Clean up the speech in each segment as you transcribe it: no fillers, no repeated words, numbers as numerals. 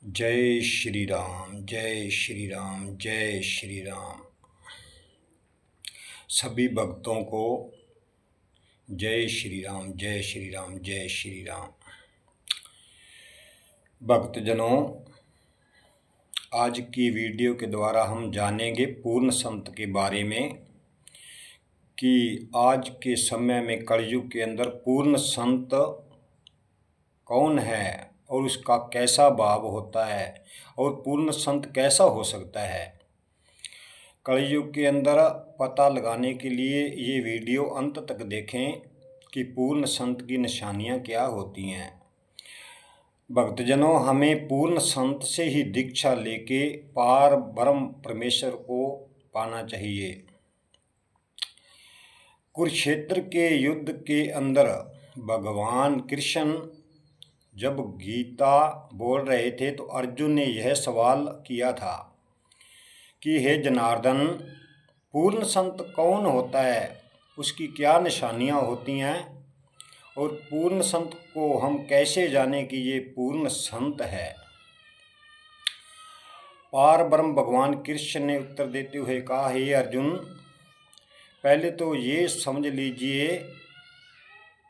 जय श्री राम, जय श्री राम, जय श्री राम। सभी भक्तों को जय श्री राम, जय श्री राम, जय श्री राम। भक्तजनों, आज की वीडियो के द्वारा हम जानेंगे पूर्ण संत के बारे में कि आज के समय में कलयुग के अंदर पूर्ण संत कौन है और उसका कैसा भाव होता है और पूर्ण संत कैसा हो सकता है। कलयुग के अंदर पता लगाने के लिए ये वीडियो अंत तक देखें कि पूर्ण संत की निशानियां क्या होती हैं। भक्तजनों, हमें पूर्ण संत से ही दीक्षा लेके पार ब्रह्म परमेश्वर को पाना चाहिए। कुरुक्षेत्र के युद्ध के अंदर भगवान कृष्ण जब गीता बोल रहे थे तो अर्जुन ने यह सवाल किया था कि हे जनार्दन, पूर्ण संत कौन होता है, उसकी क्या निशानियां होती हैं और पूर्ण संत को हम कैसे जाने कि ये पूर्ण संत है। पार ब्रह्म भगवान कृष्ण ने उत्तर देते हुए कहा, हे अर्जुन, पहले तो ये समझ लीजिए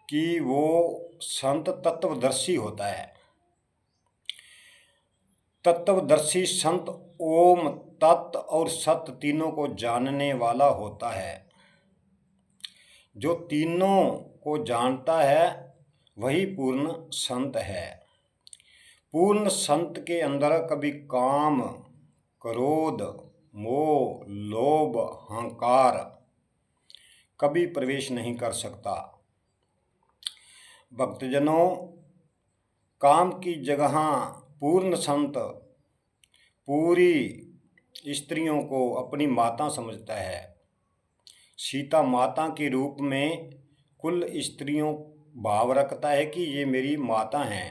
कि वो संत तत्वदर्शी होता है। तत्वदर्शी संत ओम, तत् और सत्य तीनों को जानने वाला होता है। जो तीनों को जानता है वही पूर्ण संत है। पूर्ण संत के अंदर कभी काम, क्रोध, मोह, लोभ, अहंकार कभी प्रवेश नहीं कर सकता। भक्तजनों, काम की जगह पूर्ण संत पूरी स्त्रियों को अपनी माता समझता है। सीता माता के रूप में कुल स्त्रियों भाव रखता है कि ये मेरी माता हैं।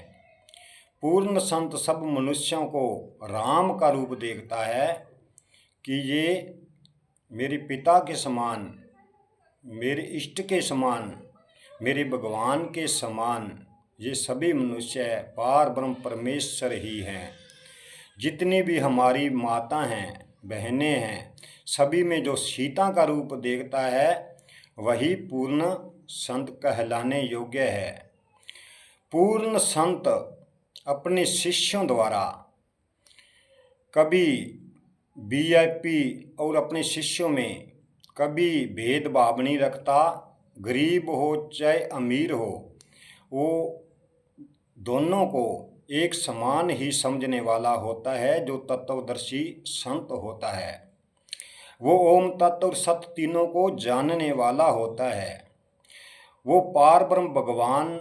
पूर्ण संत सब मनुष्यों को राम का रूप देखता है कि ये मेरे पिता के समान, मेरे इष्ट के समान, मेरे भगवान के समान ये सभी मनुष्य पार ब्रह्म परमेश्वर ही हैं। जितनी भी हमारी माता हैं, बहनें हैं, सभी में जो सीता का रूप देखता है वही पूर्ण संत कहलाने योग्य है। पूर्ण संत अपने शिष्यों द्वारा कभी वीआईपी और अपने शिष्यों में कभी भेदभाव नहीं रखता। गरीब हो चाहे अमीर हो, वो दोनों को एक समान ही समझने वाला होता है। जो तत्वदर्शी संत होता है वो ओम, तत्व और सत्य तीनों को जानने वाला होता है। वो पार ब्रह्म भगवान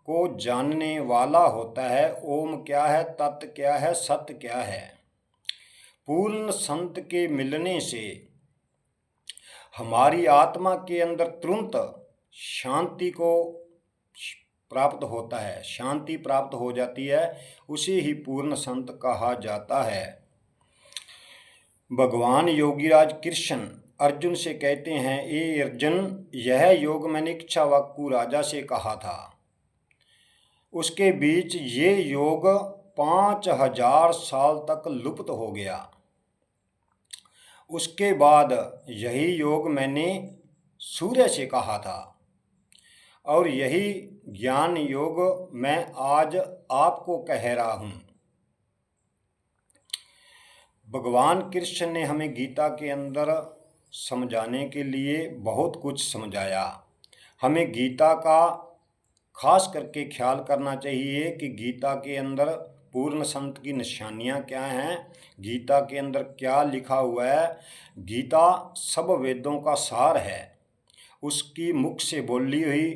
को जानने वाला होता है। ओम क्या है, तत्व क्या है, सत्य क्या है। पूर्ण संत के मिलने से हमारी आत्मा के अंदर तुरंत शांति को प्राप्त होता है, शांति प्राप्त हो जाती है। उसे ही पूर्ण संत कहा जाता है। भगवान योगीराज कृष्ण अर्जुन से कहते हैं, ए अर्जुन, यह योग मैंने इक्ष्वाकु राजा से कहा था। उसके बीच ये योग 5000 साल तक लुप्त हो गया। उसके बाद यही योग मैंने सूर्य से कहा था और यही ज्ञान योग मैं आज आपको कह रहा हूँ। भगवान कृष्ण ने हमें गीता के अंदर समझाने के लिए बहुत कुछ समझाया। हमें गीता का खास करके ख्याल करना चाहिए कि गीता के अंदर पूर्ण संत की निशानियां क्या हैं, गीता के अंदर क्या लिखा हुआ है। गीता सब वेदों का सार है। उसकी मुख से बोली हुई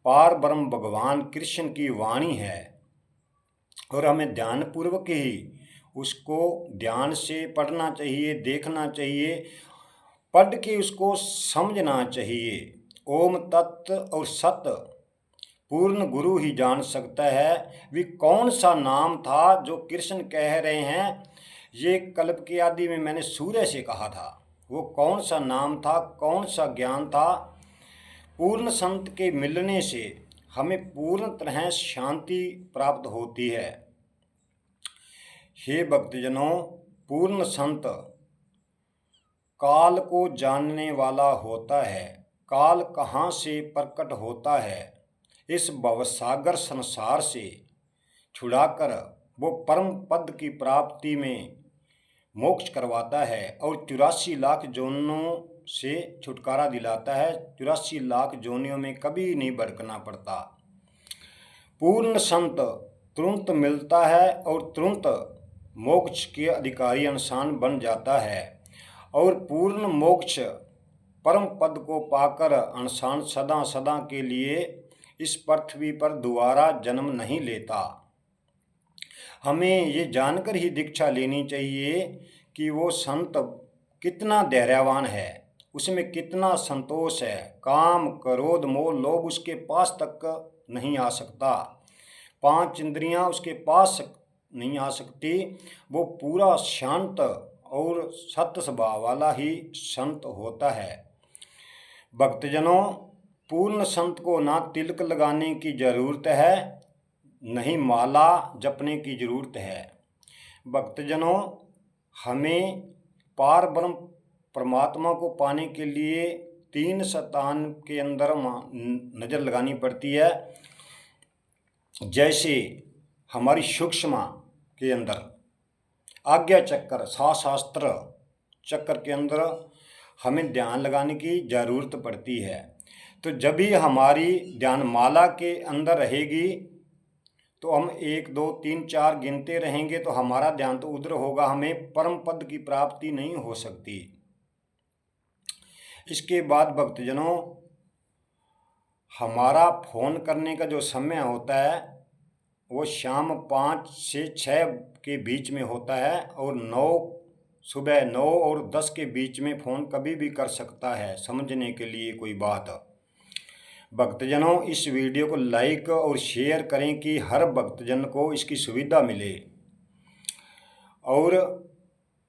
पार ब्रह्म भगवान कृष्ण की वाणी है और हमें ध्यानपूर्वक ही उसको ध्यान से पढ़ना चाहिए, देखना चाहिए, पढ़ के उसको समझना चाहिए। ओम, तत्व और सत्य पूर्ण गुरु ही जान सकता है। वे कौन सा नाम था जो कृष्ण कह रहे हैं, ये कल्प के आदि में मैंने सूर्य से कहा था। वो कौन सा नाम था, कौन सा ज्ञान था। पूर्ण संत के मिलने से हमें पूर्ण तरह शांति प्राप्त होती है। हे भक्तजनों, पूर्ण संत काल को जानने वाला होता है। काल कहाँ से प्रकट होता है? इस भवसागर संसार से छुड़ाकर वो परम पद की प्राप्ति में मोक्ष करवाता है और 84 लाख जोनियों से छुटकारा दिलाता है। 84 लाख जोनियों में कभी नहीं भटकना पड़ता। पूर्ण संत तुरंत मिलता है और तुरंत मोक्ष के अधिकारी इंसान बन जाता है और पूर्ण मोक्ष परम पद को पाकर इंसान सदा सदा के लिए इस पृथ्वी पर दोबारा जन्म नहीं लेता। हमें ये जानकर ही दीक्षा लेनी चाहिए कि वो संत कितना धैर्यवान है, उसमें कितना संतोष है। काम, क्रोध, मोह, लोभ उसके पास तक नहीं आ सकता। 5 इंद्रियां उसके पास नहीं आ सकती। वो पूरा शांत और सत्य स्वभाव वाला ही संत होता है। भक्तजनों, पूर्ण संत को ना तिलक लगाने की जरूरत है, नहीं माला जपने की जरूरत है। भक्तजनों, हमें पार ब्रह्म परमात्मा को पाने के लिए 3 स्थान के अंदर नज़र लगानी पड़ती है। जैसे हमारी सूक्ष्म के अंदर आज्ञा चक्र, शास्त्र चक्र के अंदर हमें ध्यान लगाने की ज़रूरत पड़ती है। तो जब भी हमारी ध्यान माला के अंदर रहेगी तो हम 1 2 3 4 गिनते रहेंगे तो हमारा ध्यान तो उधर होगा, हमें परम पद की प्राप्ति नहीं हो सकती। इसके बाद भक्तजनों, हमारा फोन करने का जो समय होता है वो शाम 5 से 6 के बीच में होता है और सुबह 9 और 10 के बीच में फ़ोन कभी भी कर सकता है। समझने के लिए कोई बात। भक्तजनों, इस वीडियो को लाइक और शेयर करें कि हर भक्तजन को इसकी सुविधा मिले। और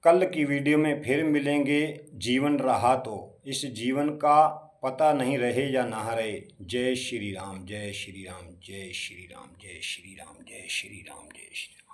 कल की वीडियो में फिर मिलेंगे। जीवन रहा तो इस जीवन का पता नहीं रहे या ना रहे। जय श्री राम, जय श्री राम, जय श्री राम, जय श्री राम, जय श्री राम, जय श्री राम।